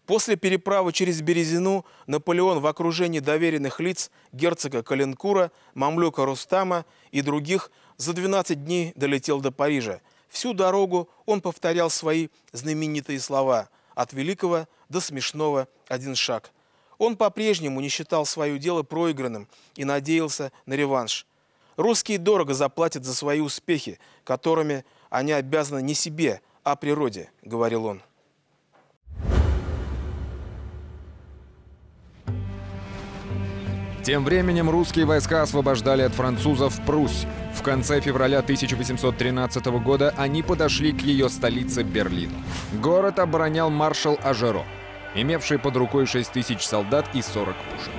После переправы через Березину Наполеон в окружении доверенных лиц герцога Калинкура, мамлюка Рустама и других за 12 дней долетел до Парижа. Всю дорогу он повторял свои знаменитые слова «От великого до смешного один шаг». Он по-прежнему не считал свое дело проигранным и надеялся на реванш. Русские дорого заплатят за свои успехи, которыми они обязаны не себе, а природе, говорил он. Тем временем русские войска освобождали от французов Пруссию. В конце февраля 1813 года они подошли к ее столице Берлину. Город оборонял маршал Ажеро, имевший под рукой 6 тысяч солдат и 40 пушек.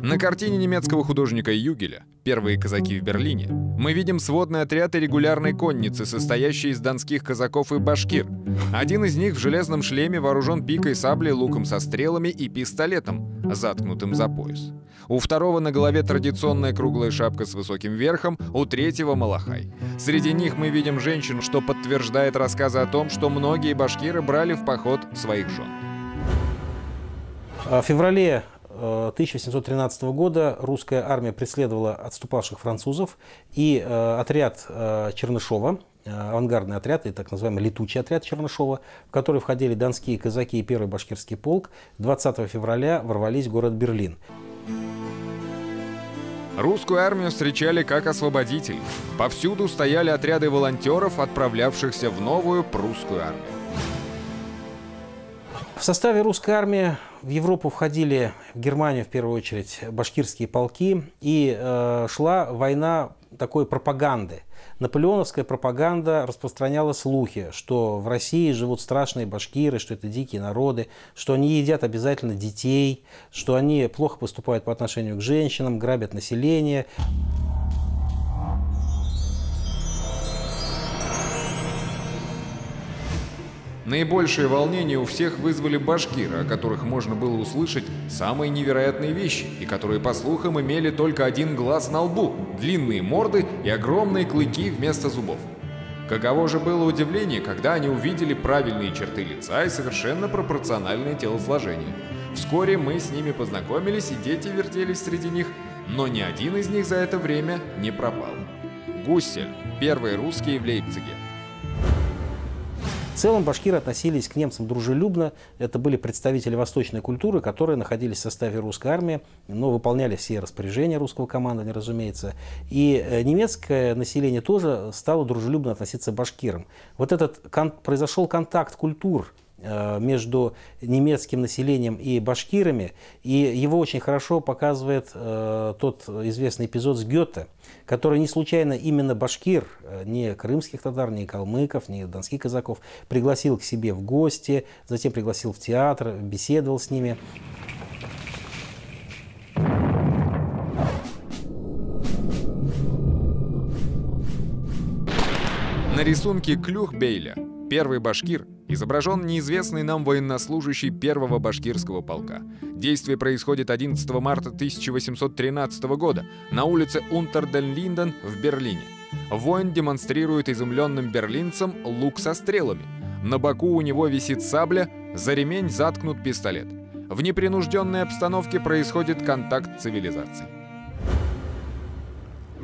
На картине немецкого художника Югеля «Первые казаки в Берлине» мы видим сводный отряд и регулярной конницы, состоящий из донских казаков и башкир. Один из них в железном шлеме вооружен пикой, саблей, луком со стрелами и пистолетом, заткнутым за пояс. У второго на голове традиционная круглая шапка с высоким верхом, у третьего — малахай. Среди них мы видим женщин, что подтверждает рассказы о том, что многие башкиры брали в поход своих жен. В феврале 1813 года русская армия преследовала отступавших французов, и отряд Чернышова, авангардный отряд, и так называемый летучий отряд Чернышова, в который входили донские казаки и первый башкирский полк, 20 февраля ворвались в город Берлин. Русскую армию встречали как освободителей. Повсюду стояли отряды волонтеров, отправлявшихся в новую прусскую армию. В составе русской армии в Европу входили, в Германию в первую очередь, башкирские полки, и шла война такой пропаганды. Наполеоновская пропаганда распространяла слухи, что в России живут страшные башкиры, что это дикие народы, что они едят обязательно детей, что они плохо поступают по отношению к женщинам, грабят население. Наибольшее волнение у всех вызвали башкиры, о которых можно было услышать самые невероятные вещи, и которые, по слухам, имели только один глаз на лбу, длинные морды и огромные клыки вместо зубов. Каково же было удивление, когда они увидели правильные черты лица и совершенно пропорциональное телосложение. Вскоре мы с ними познакомились, и дети вертелись среди них, но ни один из них за это время не пропал. Гуссель, первые русские в Лейпциге. В целом башкиры относились к немцам дружелюбно. Это были представители восточной культуры, которые находились в составе русской армии, но выполняли все распоряжения русского командования, разумеется. И немецкое население тоже стало дружелюбно относиться к башкирам. Вот этот произошел контакт культур между немецким населением и башкирами, и его очень хорошо показывает тот известный эпизод с Гёте, который не случайно именно башкир, не крымских татар, не калмыков, не донских казаков, пригласил к себе в гости, затем пригласил в театр, беседовал с ними. На рисунке Клюхбейля «Первый башкир» изображен неизвестный нам военнослужащий первого башкирского полка. Действие происходит 11 марта 1813 года на улице Унтер-ден-Линден в Берлине. Воин демонстрирует изумленным берлинцам лук со стрелами. На боку у него висит сабля, за ремень заткнут пистолет. В непринужденной обстановке происходит контакт цивилизаций.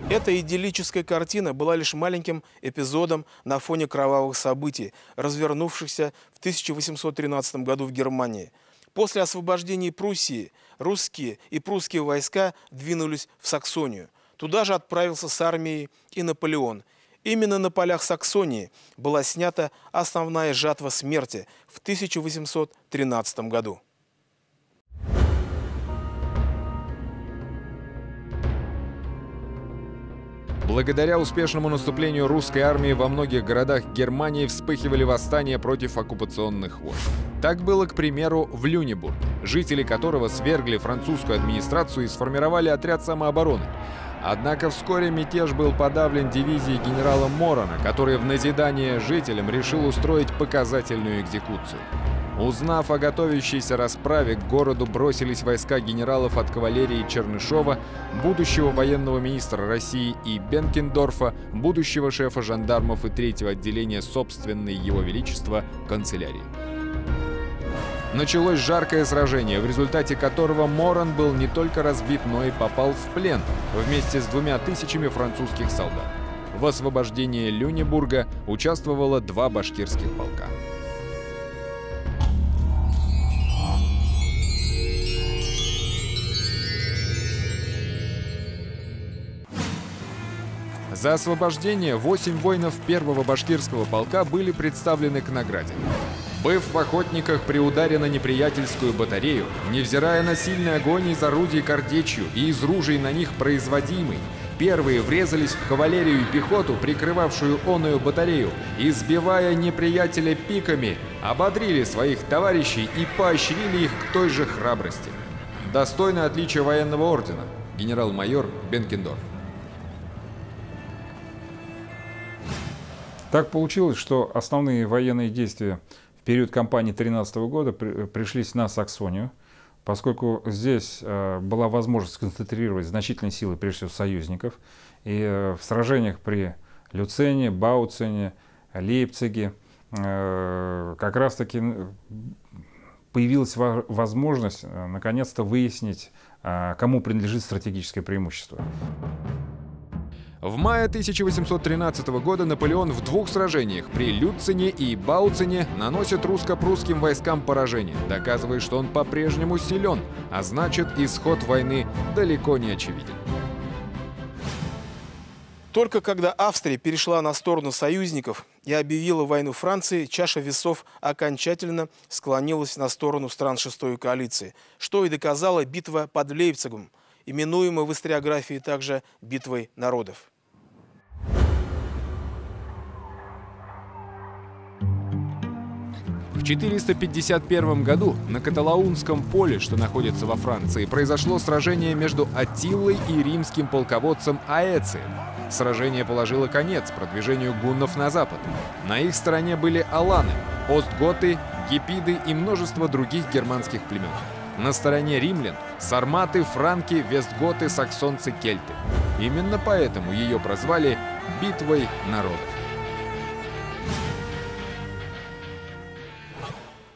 Эта идиллическая картина была лишь маленьким эпизодом на фоне кровавых событий, развернувшихся в 1813 году в Германии. После освобождения Пруссии русские и прусские войска двинулись в Саксонию. Туда же отправился с армией и Наполеон. Именно на полях Саксонии была снята основная жатва смерти в 1813 году. Благодаря успешному наступлению русской армии во многих городах Германии вспыхивали восстания против оккупационных войск. Так было, к примеру, в Люнебурге, жители которого свергли французскую администрацию и сформировали отряд самообороны. Однако вскоре мятеж был подавлен дивизией генерала Морона, который в назидание жителям решил устроить показательную экзекуцию. Узнав о готовящейся расправе, к городу бросились войска генералов от кавалерии Чернышова, будущего военного министра России, и Бенкендорфа, будущего шефа жандармов и третьего отделения собственной Его Величества канцелярии. Началось жаркое сражение, в результате которого Моран был не только разбит, но и попал в плен вместе с 2000 французских солдат. В освобождении Люнебурга участвовало 2 башкирских полка. За освобождение 8 воинов 1-го башкирского полка были представлены к награде. Быв в охотниках при ударе на неприятельскую батарею, невзирая на сильный огонь из орудий картечью и из ружей на них производимый, первые врезались в кавалерию и пехоту, прикрывавшую оную батарею, и, сбивая неприятеля пиками, ободрили своих товарищей и поощрили их к той же храбрости. Достойно отличия военного ордена. Генерал-майор Бенкендорф. Так получилось, что основные военные действия в период кампании 2013 года пришлись на Саксонию, поскольку здесь была возможность сконцентрировать значительные силы, прежде всего, союзников. И в сражениях при Люцене, Бауцене, Лейпциге как раз-таки появилась возможность наконец-то выяснить, кому принадлежит стратегическое преимущество. В мае 1813 года Наполеон в 2 сражениях при Люцене и Бауцене наносит русско-прусским войскам поражение, доказывая, что он по-прежнему силен, а значит, исход войны далеко не очевиден. Только когда Австрия перешла на сторону союзников и объявила войну Франции, чаша весов окончательно склонилась на сторону стран шестой коалиции, что и доказала битва под Лейпцигом, именуемая в историографии также «битвой народов». В 451 году на Каталаунском поле, что находится во Франции, произошло сражение между Аттилой и римским полководцем Аэцием. Сражение положило конец продвижению гуннов на запад. На их стороне были аланы, остготы, гепиды и множество других германских племен. На стороне римлян – сарматы, франки, вестготы, саксонцы, кельты. Именно поэтому ее прозвали «битвой народов».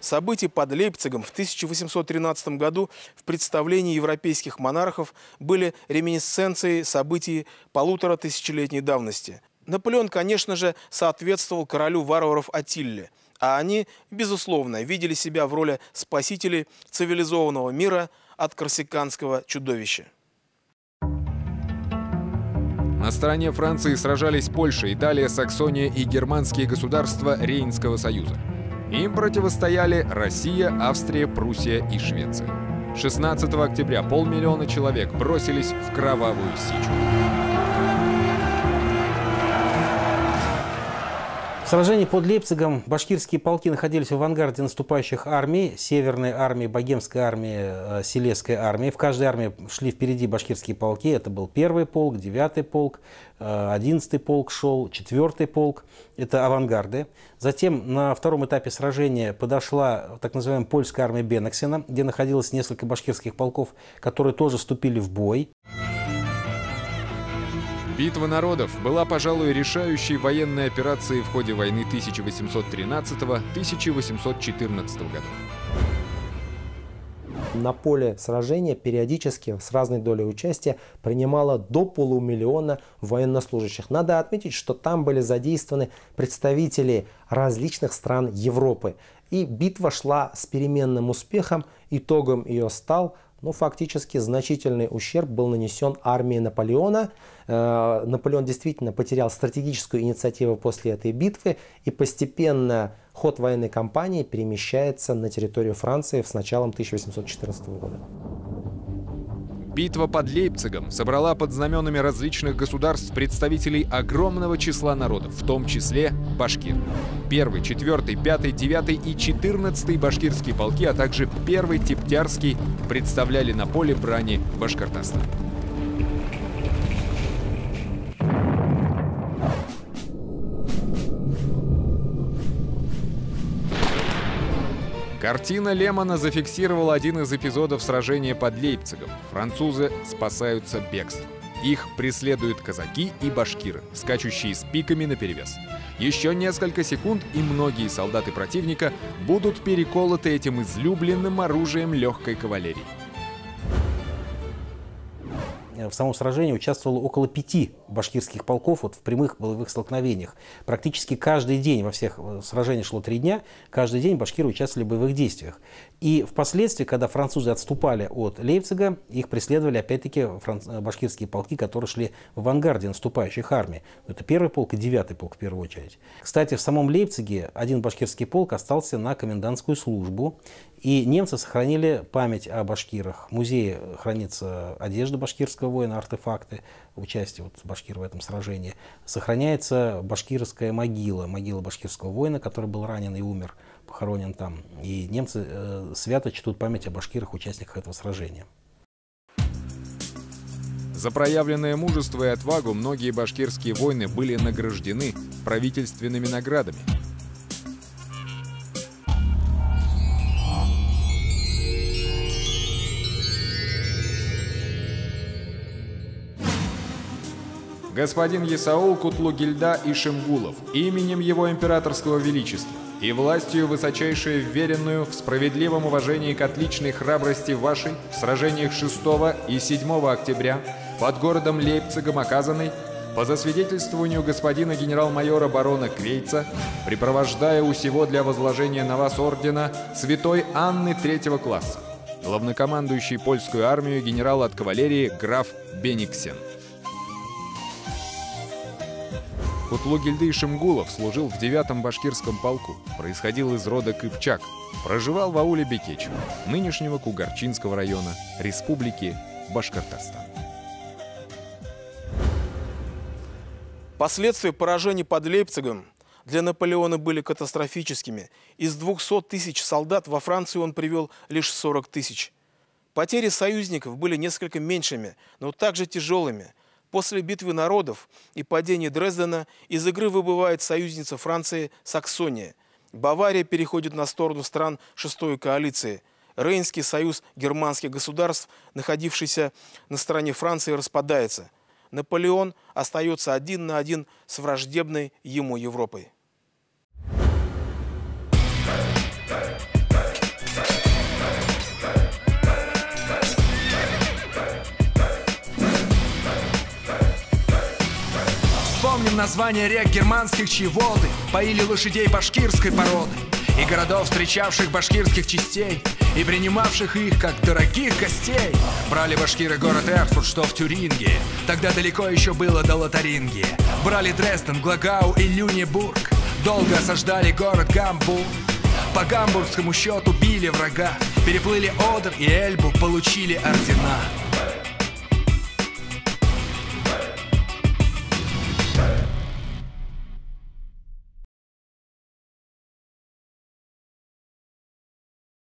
События под Лейпцигом в 1813 году в представлении европейских монархов были реминисценцией событий 1500-летней давности. Наполеон, конечно же, соответствовал королю варваров Аттилле, а они, безусловно, видели себя в роли спасителей цивилизованного мира от корсиканского чудовища. На стороне Франции сражались Польша, Италия, Саксония и германские государства Рейнского союза. Им противостояли Россия, Австрия, Пруссия и Швеция. 16 октября 500 000 человек бросились в кровавую сечу. В сражении под Лейпцигом башкирские полки находились в авангарде наступающих армий: Северной армии, Богемской армии, Силезской армии. В каждой армии шли впереди башкирские полки. Это был 1-й полк, 9-й полк, 11-й полк шел, 4-й полк. Это авангарды. Затем на втором этапе сражения подошла так называемая польская армия Беноксена, где находилось несколько башкирских полков, которые тоже вступили в бой. Битва народов была, пожалуй, решающей военной операцией в ходе войны 1813-1814 годов. На поле сражения периодически с разной долей участия принимало до 500 000 военнослужащих. Надо отметить, что там были задействованы представители различных стран Европы. И битва шла с переменным успехом. Итогом ее стал, фактически значительный ущерб был нанесен армии Наполеона. Наполеон действительно потерял стратегическую инициативу после этой битвы, и постепенно ход военной кампании перемещается на территорию Франции с началом 1814 года. Битва под Лейпцигом собрала под знаменами различных государств представителей огромного числа народов, в том числе башкир. 1-й, 4-й, 5-й, 9-й и 14-й башкирские полки, а также 1-й Тептярский представляли на поле брани Башкортостан. Картина Лемона зафиксировала один из эпизодов сражения под Лейпцигом. Французы спасаются бегством. Их преследуют казаки и башкиры, скачущие с пиками наперевес. Еще несколько секунд, и многие солдаты противника будут переколоты этим излюбленным оружием легкой кавалерии. В самом сражении участвовало около 5 башкирских полков в прямых боевых столкновениях. Практически каждый день, во всех сражениях шло 3 дня, каждый день башкиры участвовали в боевых действиях. И впоследствии, когда французы отступали от Лейпцига, их преследовали опять-таки башкирские полки, которые шли в авангарде наступающих армий. Это 1-й полк и 9-й полк в первую очередь. Кстати, в самом Лейпциге один башкирский полк остался на комендантскую службу. И немцы сохранили память о башкирах. В музее хранится одежда башкирского воина, артефакты участия башкир в этом сражении. Сохраняется башкирская могила, могила башкирского воина, который был ранен и умер, похоронен там. И немцы свято чтут память о башкирах, участниках этого сражения. За проявленное мужество и отвагу многие башкирские воины были награждены правительственными наградами. Господин Есаул Кутлугильда Ишимгулов, именем его императорского величества и властью высочайшую вверенную в справедливом уважении к отличной храбрости вашей в сражениях 6 и 7 октября под городом Лейпцигом оказанной, по засвидетельствованию господина генерал-майора барона Квейца, припровождая у сего для возложения на вас ордена святой Анны 3-го класса, главнокомандующий польскую армию генерал от кавалерии граф Бениксен. Кутлугильда Ишимгулов служил в 9-м башкирском полку, происходил из рода Кыпчак, проживал в ауле Бекечево, нынешнего Кугарчинского района, республики Башкортостан. Последствия поражений под Лейпцигом для Наполеона были катастрофическими. Из 200 тысяч солдат во Францию он привел лишь 40 тысяч. Потери союзников были несколько меньшими, но также тяжелыми. После битвы народов и падения Дрездена из игры выбывает союзница Франции Саксония. Бавария переходит на сторону стран 6-й коалиции. Рейнский союз германских государств, находившийся на стороне Франции, распадается. Наполеон остается 1 на 1 с враждебной ему Европой. Вспомним названия рек германских, чьи воды поили лошадей башкирской породы, и городов, встречавших башкирских частей и принимавших их как дорогих гостей. Брали башкиры город Эрфурт, что в Тюрингии, тогда далеко еще было до Лотарингии. Брали Дрезден, Глагау и Люнебург, долго осаждали город Гамбург. По гамбургскому счету били врага, переплыли Одер и Эльбу, получили ордена.